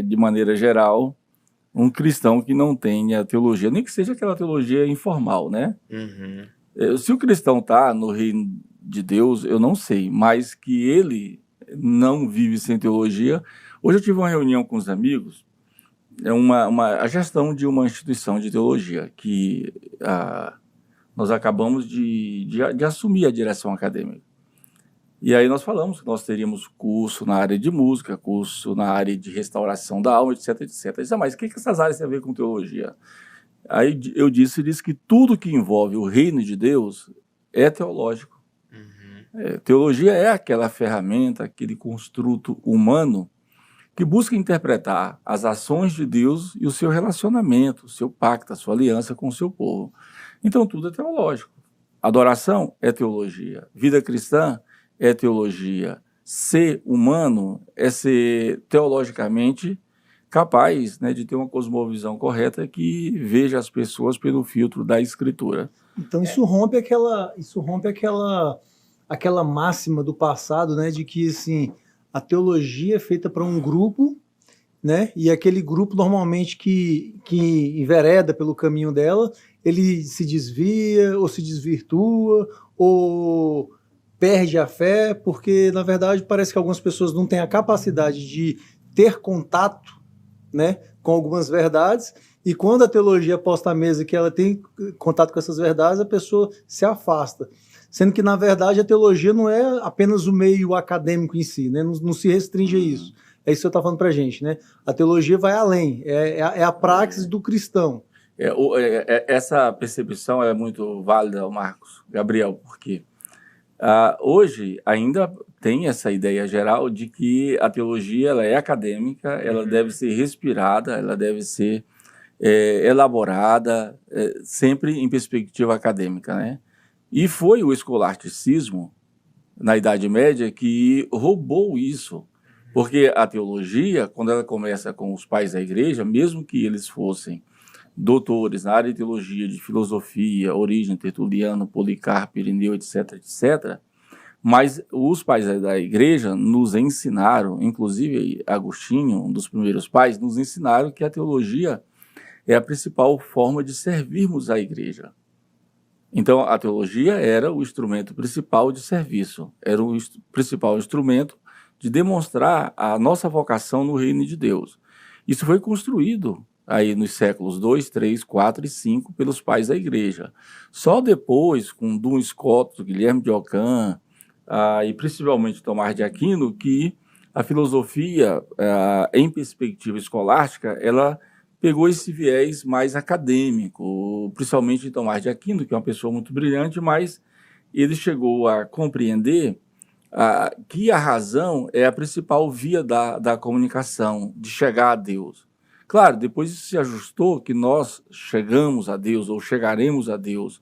de maneira geral, um cristão que não tenha teologia, nem que seja aquela teologia informal, né? Se o cristão está no reino de Deus, eu não sei, mas que ele não vive sem teologia. Hoje eu tive uma reunião com os amigos, a gestão de uma instituição de teologia, que nós acabamos de assumir a direção acadêmica. E aí nós falamos que nós teríamos curso na área de música, curso na área de restauração da alma, etc, etc. Eu disse, mas o que essas áreas têm a ver com teologia? Aí eu disse que tudo que envolve o reino de Deus é teológico. Teologia é aquela ferramenta, aquele construto humano que busca interpretar as ações de Deus e o seu relacionamento, o seu pacto, a sua aliança com o seu povo. Então tudo é teológico. Adoração é teologia. Vida cristã é teologia. Ser humano é ser teologicamente capaz, né, de ter uma cosmovisão correta que veja as pessoas pelo filtro da Escritura. Então isso rompe aquela máxima do passado, né, de que assim, a teologia é feita para um grupo, né, e aquele grupo normalmente que envereda pelo caminho dela, ele se desvia ou se desvirtua ou perde a fé, porque na verdade parece que algumas pessoas não têm a capacidade de ter contato, né, com algumas verdades, e quando a teologia é posta à mesa que ela tem contato com essas verdades, a pessoa se afasta. Sendo que, na verdade, a teologia não é apenas o meio acadêmico em si, né? Não se restringe a isso. É isso que você está falando para a gente, né? A teologia vai além, é a praxis do cristão. Essa percepção é muito válida, Marcos, Gabriel, porque hoje ainda tem essa ideia geral de que a teologia ela é acadêmica, ela deve ser respirada, ela deve ser elaborada, sempre em perspectiva acadêmica, né? E foi o escolasticismo, na Idade Média, que roubou isso. Porque a teologia, quando ela começa com os pais da igreja, mesmo que eles fossem doutores na área de teologia, de filosofia, Orígeno, Tertuliano, Policarpo, Irineu, etc., etc., mas os pais da igreja nos ensinaram, inclusive Agostinho, um dos primeiros pais, nos ensinaram que a teologia é a principal forma de servirmos a igreja. Então, a teologia era o instrumento principal de serviço, era o principal instrumento de demonstrar a nossa vocação no reino de Deus. Isso foi construído aí nos séculos 2, 3, 4 e 5 pelos pais da igreja. Só depois, com Duns Scotus, Guilherme de Ockham e principalmente Tomás de Aquino, que a filosofia, em perspectiva escolástica, ela pegou esse viés mais acadêmico, principalmente Tomás de Aquino, que é uma pessoa muito brilhante, mas ele chegou a compreender que a razão é a principal via da comunicação, de chegar a Deus. Claro, depois isso se ajustou que nós chegamos a Deus, ou chegaremos a Deus,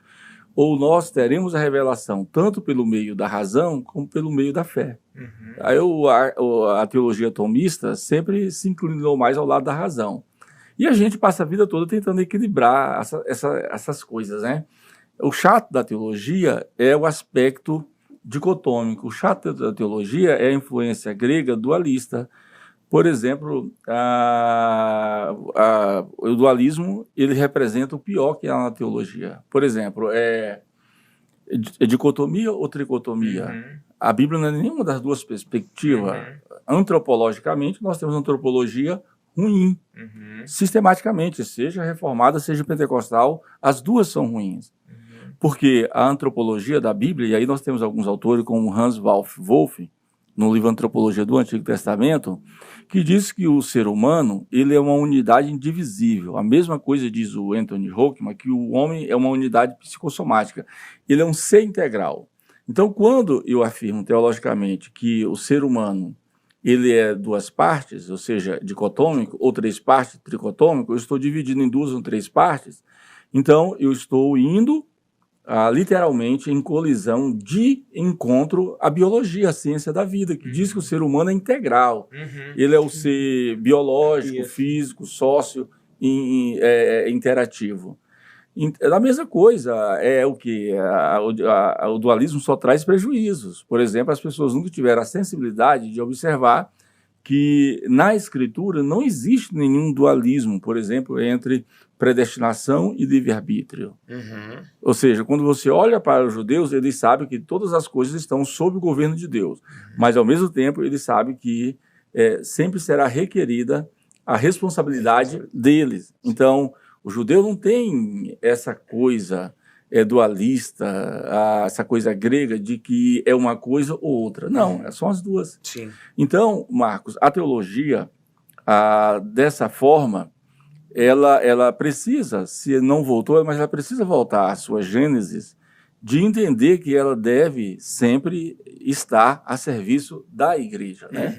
ou nós teremos a revelação, tanto pelo meio da razão, como pelo meio da fé. Aí a teologia tomista sempre se inclinou mais ao lado da razão. E a gente passa a vida toda tentando equilibrar essas coisas, né? O chato da teologia é o aspecto dicotômico. O chato da teologia é a influência grega dualista. Por exemplo, o dualismo ele representa o pior que há na teologia. Por exemplo, é dicotomia ou tricotomia? A Bíblia não é nenhuma das duas perspectivas. Antropologicamente, nós temos antropologia ruim. Sistematicamente, seja reformada, seja pentecostal, as duas são ruins. Porque a antropologia da Bíblia, e aí nós temos alguns autores como Hans Wolff, no livro Antropologia do Antigo Testamento, que diz que o ser humano ele é uma unidade indivisível. A mesma coisa diz o Anthony Hockman, que o homem é uma unidade psicossomática. Ele é um ser integral. Então, quando eu afirmo teologicamente que o ser humano ele é duas partes, ou seja, dicotômico, ou três partes, tricotômico, eu estou dividindo em duas ou três partes, então eu estou indo literalmente em colisão de encontro à biologia, a ciência da vida, que diz que o ser humano é integral. Ele é o ser biológico, físico, sócio, interativo. A mesma coisa é o que o dualismo só traz prejuízos. Por exemplo, as pessoas nunca tiveram a sensibilidade de observar que na Escritura não existe nenhum dualismo, por exemplo, entre predestinação e livre-arbítrio. Ou seja, quando você olha para os judeus, eles sabem que todas as coisas estão sob o governo de Deus, mas ao mesmo tempo eles sabem que sempre será requerida a responsabilidade deles. Então, o judeu não tem essa coisa dualista, essa coisa grega de que é uma coisa ou outra. Não, são as duas. Sim. Então, Marcos, a teologia, dessa forma, ela precisa, se não voltou, mas ela precisa voltar à sua gênese, de entender que ela deve sempre estar a serviço da igreja, né?